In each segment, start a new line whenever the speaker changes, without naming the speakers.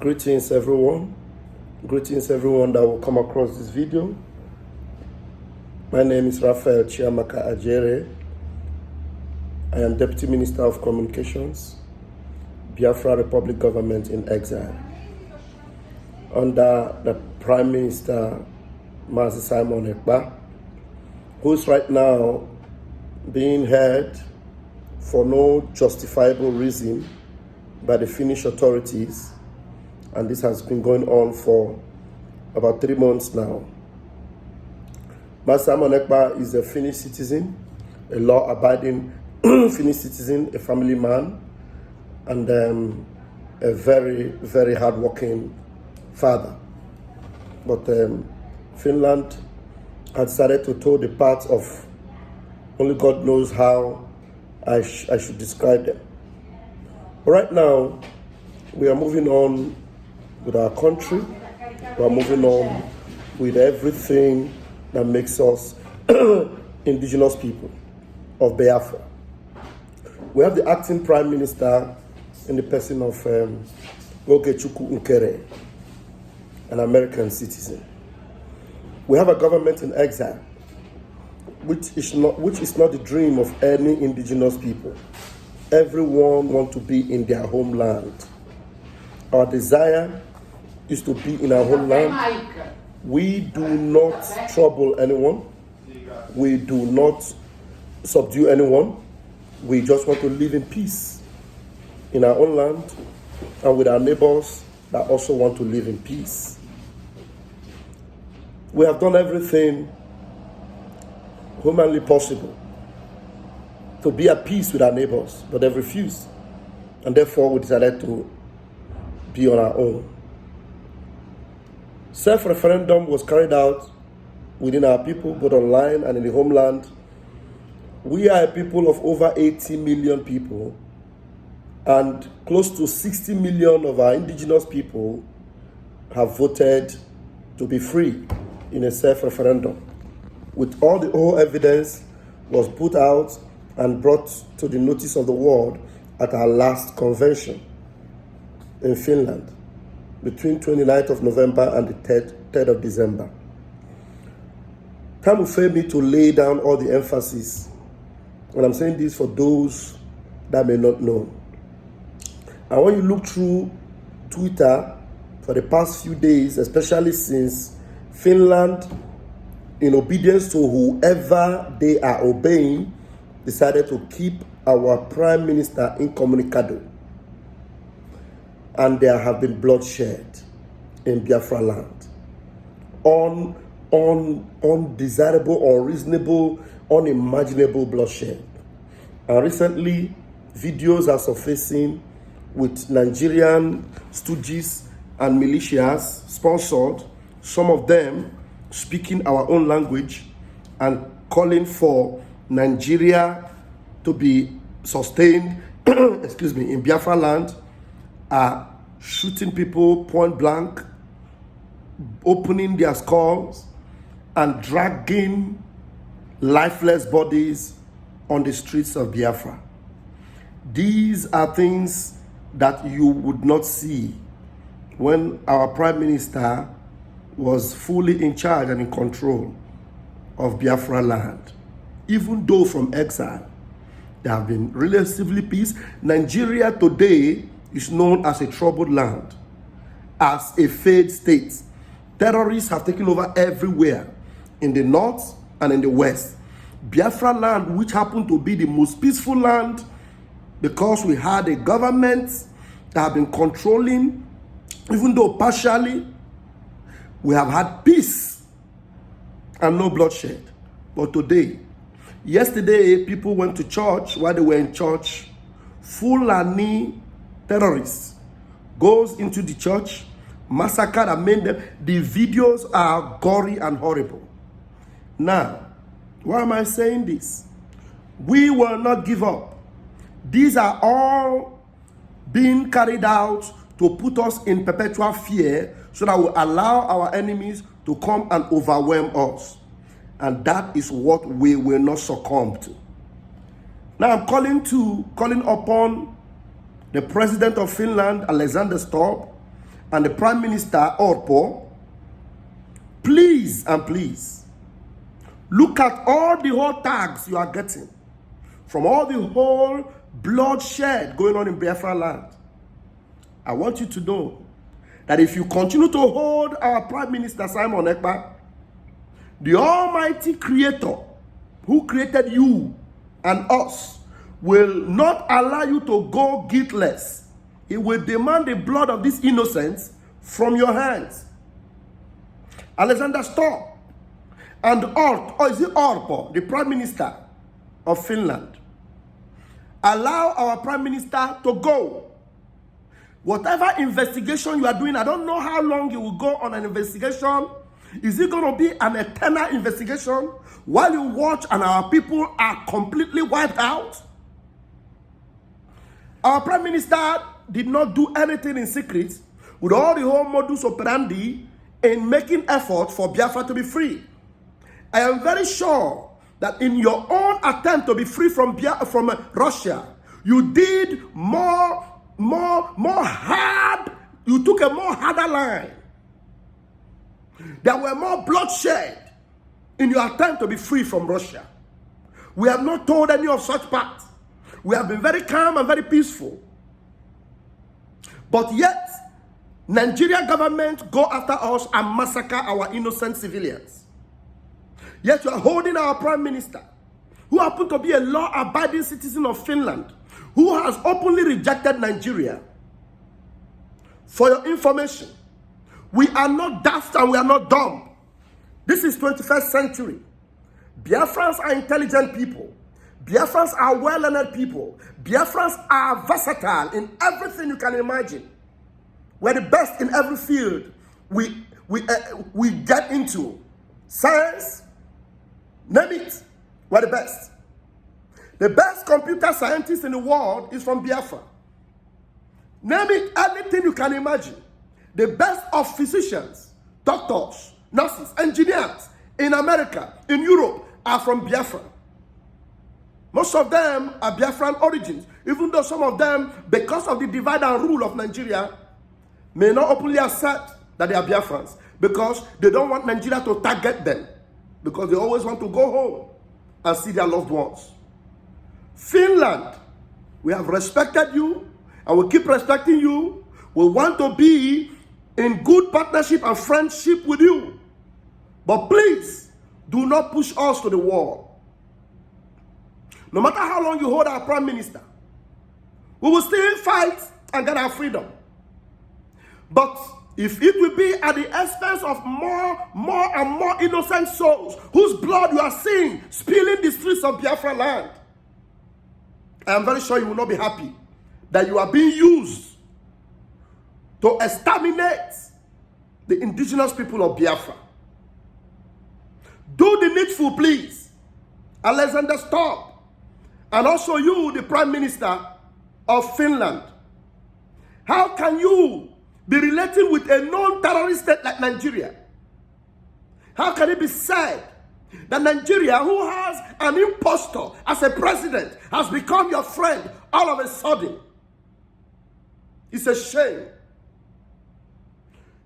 Greetings everyone. Greetings everyone that will come across this video. My name is Raphael Chiamaka Ajere. I am Deputy Minister of Communications, Biafra Republic Government in exile. Under the Prime Minister, Mazi Simon Ekpa, who is right now being held for no justifiable reason by the Finnish authorities, and this has been going on for about 3 months now. Mazi Simon Ekpa is a Finnish citizen, a law-abiding Finnish citizen, a family man, and a very, very hard-working father. But Finland had decided to toe the path of only God knows how I should describe them. But right now, we are moving on with our country. We are moving on with everything that makes us indigenous people of Biafra. We have the acting Prime Minister in the person of Ogechukwu Nkere, an American citizen. We have a government in exile, which is not the dream of any indigenous people. Everyone wants to be in their homeland. Our desire is to be in our homeland. We do not trouble anyone. We do not subdue anyone. We just want to live in peace in our own land and with our neighbors that also want to live in peace. We have done everything humanly possible to be at peace with our neighbors, but they've refused. And therefore, we decided to be on our own. Self-referendum was carried out within our people, both online and in the homeland. We are a people of over 80 million people, and close to 60 million of our indigenous people have voted to be free in a self-referendum. With all evidence was put out and brought to the notice of the world at our last convention in Finland between 29th of November and the 3rd of December. Time will fail me to lay down all the emphasis, and I'm saying this for those that may not know. And when you look through Twitter for the past few days, especially since Finland, in obedience to whoever they are obeying, decided to keep our Prime Minister incommunicado. And there have been bloodshed in Biafraland. Undesirable, unreasonable, unimaginable bloodshed. And recently, videos are surfacing with Nigerian stooges and militias sponsored, some of them speaking our own language and calling for Nigeria to be sustained, in Biafraland, are shooting people point blank, opening their skulls, and dragging lifeless bodies on the streets of Biafra. These are things that you would not see when our Prime Minister was fully in charge and in control of Biafraland. Even though from exile, there have been relatively peace. Nigeria today is known as a troubled land, as a failed state. Terrorists have taken over everywhere, in the north and in the west. Biafraland, which happened to be the most peaceful land, because we had a government that have been controlling, even though partially, we have had peace and no bloodshed. But today, yesterday, people went to church. While they were in church, Fulani terrorists goes into the church, massacred and made them. The videos are gory and horrible. Now, why am I saying this? We will not give up. These are all being carried out to put us in perpetual fear so that we allow our enemies to come and overwhelm us. And that is what we will not succumb to. Now I'm calling upon the president of Finland, Alexander Stubb, and the Prime Minister Orpo, please and please, look at all the whole tags you are getting from all the whole bloodshed going on in Biafraland. I want you to know that if you continue to hold our Prime Minister Simon Ekpa, the Almighty Creator who created you and us will not allow you to go guiltless. He will demand the blood of these innocents from your hands. Alexander Stubb and Orpo, the Prime Minister of Finland, allow our Prime Minister to go. Whatever investigation you are doing, I don't know how long you will go on an investigation. Is it going to be an eternal investigation while you watch and our people are completely wiped out? Our Prime Minister did not do anything in secret with all the whole modus operandi in making effort for Biafra to be free. I am very sure that in your own attempt to be free from Russia, you did more hard, you took a more harder line. There were more bloodshed in your attempt to be free from Russia. We have not told any of such parts. We have been very calm and very peaceful. But yet, Nigerian government go after us and massacre our innocent civilians. Yet you are holding our Prime Minister, who happened to be a law-abiding citizen of Finland, who has openly rejected Nigeria. For your information, we are not daft and we are not dumb. This is 21st century. Biafrans are intelligent people. Biafrans are well-learned people. Biafrans are versatile in everything you can imagine. We're the best in every field we get into. Science, name it, we're the best. The best computer scientist in the world is from Biafra. Name it, anything you can imagine. The best of physicians, doctors, nurses, engineers in America, in Europe, are from Biafra. Most of them are Biafran origins, even though some of them, because of the divide and rule of Nigeria, may not openly accept that they are Biafrans, because they don't want Nigeria to target them, because they always want to go home and see their loved ones. Finland, we have respected you, and we keep respecting you. We want to be in good partnership and friendship with you. But please, do not push us to the wall. No matter how long you hold our Prime Minister, we will still fight and get our freedom. But if it will be at the expense of more and more innocent souls whose blood you are seeing spilling the streets of Biafraland, I am very sure you will not be happy that you are being used to exterminate the indigenous people of Biafra. Do the needful, please. Alexander Stubb. And also you, the Prime Minister of Finland. How can you be relating with a non-terrorist state like Nigeria? How can it be said that Nigeria, who has an impostor as a president, has become your friend all of a sudden? It's a shame.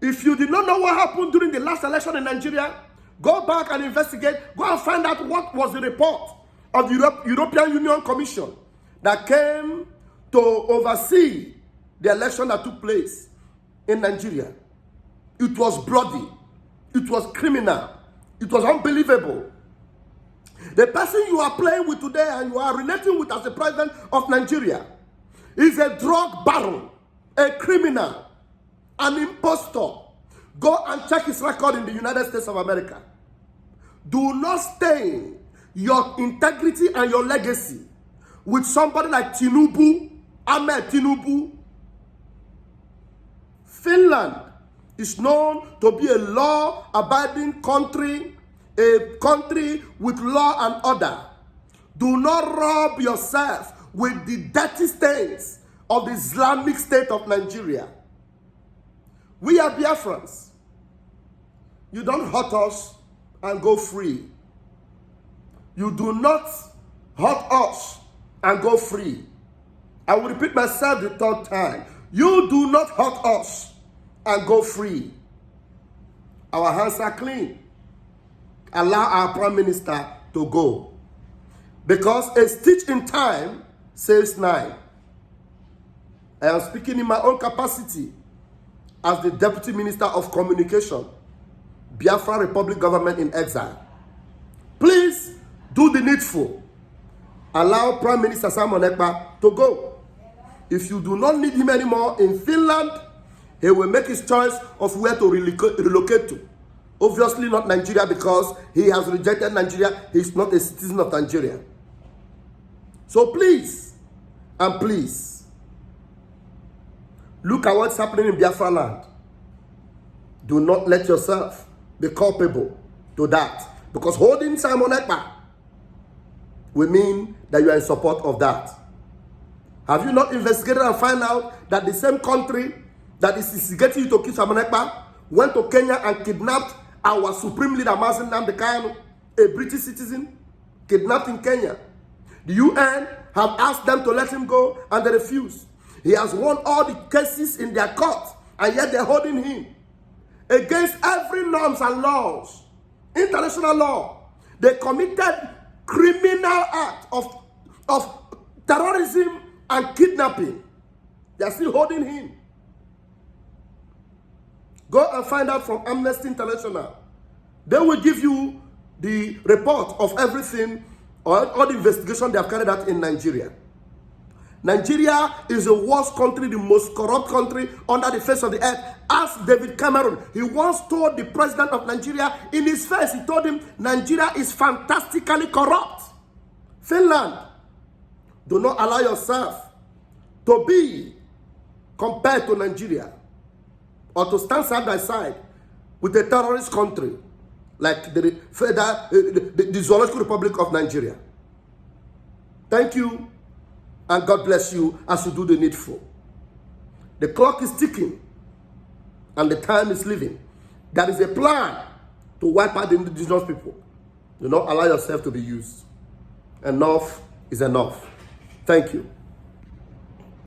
If you did not know what happened during the last election in Nigeria, go back and investigate. Go and find out what was the report of the European Union Commission that came to oversee the election that took place in Nigeria. It was bloody. It was criminal. It was unbelievable. The person you are playing with today and you are relating with as the president of Nigeria is a drug baron, a criminal, an impostor. Go and check his record in the United States of America. Do not stain your integrity and your legacy with somebody like Ahmed Tinubu. Finland is known to be a law-abiding country, a country with law and order. Do not rub yourself with the dirty stains of the Islamic State of Nigeria. We are Biafrans. You don't hurt us and go free. You do not hurt us and go free. I will repeat myself the third time. You do not hurt us and go free. Our hands are clean. Allow our Prime Minister to go. Because a stitch in time saves 9. I am speaking in my own capacity as the Deputy Minister of Communication, Biafra Republic Government in Exile. Please do the needful. Allow Prime Minister Simon Ekpa to go. If you do not need him anymore in Finland, he will make his choice of where to relocate to. Obviously not Nigeria, because he has rejected Nigeria. He is not a citizen of Nigeria. So please, and please, look at what's happening in Biafraland. Do not let yourself be culpable to that. Because holding Simon Ekpa will mean that you are in support of that. Have you not investigated and find out that the same country that is instigating you to kill Simon Ekpa went to Kenya and kidnapped our supreme leader, Mazen Nnamdi Kanu, a British citizen, kidnapped in Kenya? The UN have asked them to let him go and they refused. He has won all the cases in their court and yet they're holding him. Against every norms and laws, international law, they committed criminal act of terrorism and kidnapping. They are still holding him. Go and find out from Amnesty International. They will give you the report of everything, or all the investigation they have carried out in Nigeria. Nigeria is the worst country, the most corrupt country under the face of the earth. Ask David Cameron. He once told the president of Nigeria in his face, he told him, Nigeria is fantastically corrupt. Finland, do not allow yourself to be compared to Nigeria or to stand side by side with a terrorist country like the Zoological Republic of Nigeria. Thank you. And God bless you as you do the needful. The clock is ticking and the time is living. There is a plan to wipe out the indigenous people. Do not allow yourself to be used. Enough is enough. Thank you.